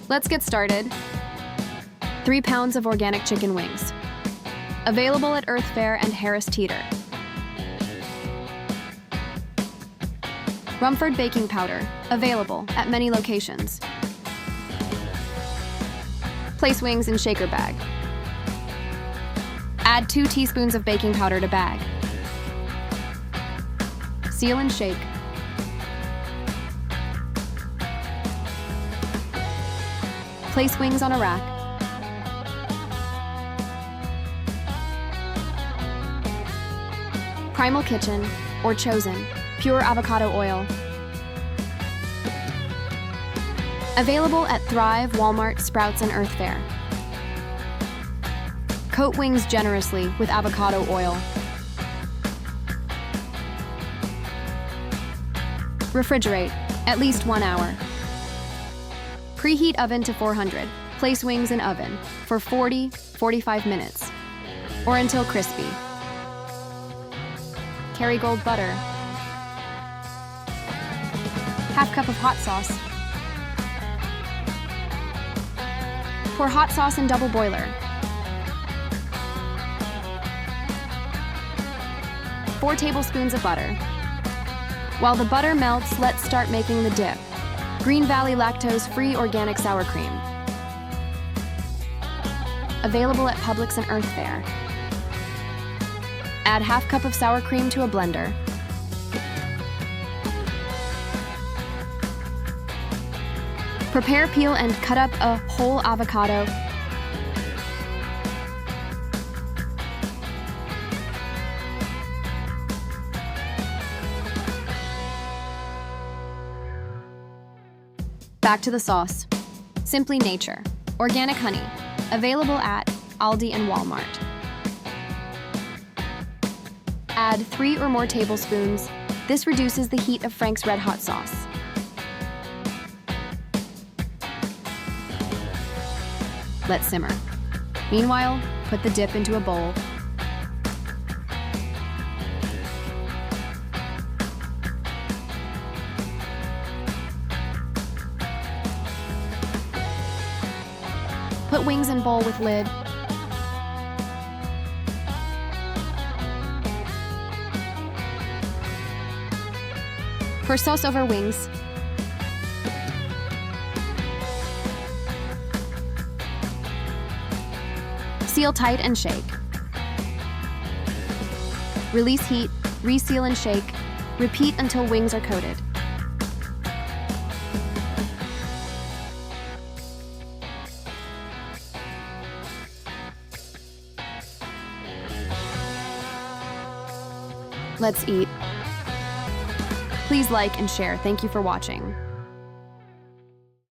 Let's get started. 3 pounds of organic chicken wings. Available at Earth Fare and Harris Teeter. Rumford baking powder. Available at many locations. Place wings in shaker bag. Add 2 teaspoons of baking powder to bag. Seal and shake. Place wings on a rack. Primal Kitchen, or Chosen, pure avocado oil. Available at Thrive, Walmart, Sprouts, and Earth Fare. Coat wings generously with avocado oil. Refrigerate, at least 1 hour. Preheat oven to 400. Place wings in oven for 40-45 minutes, or until crispy. Kerry Gold butter. Half cup of hot sauce. Pour hot sauce in double boiler. 4 tablespoons of butter. While the butter melts, let's start making the dip. Green Valley lactose-free organic sour cream. Available at Publix and Earth Fare. Add half cup of sour cream to a blender. Prepare, peel, and cut up a whole avocado. Back to the sauce. Simply Nature. Organic honey. Available at Aldi and Walmart. Add 3 or more tablespoons. This reduces the heat of Franks RedHot sauce. Let simmer. Meanwhile, put the dip into a bowl. Put wings in bowl with lid. Pour sauce over wings. Seal tight and shake. Release heat, reseal and shake. Repeat until wings are coated. Let's eat. Please like and share. Thank you for watching.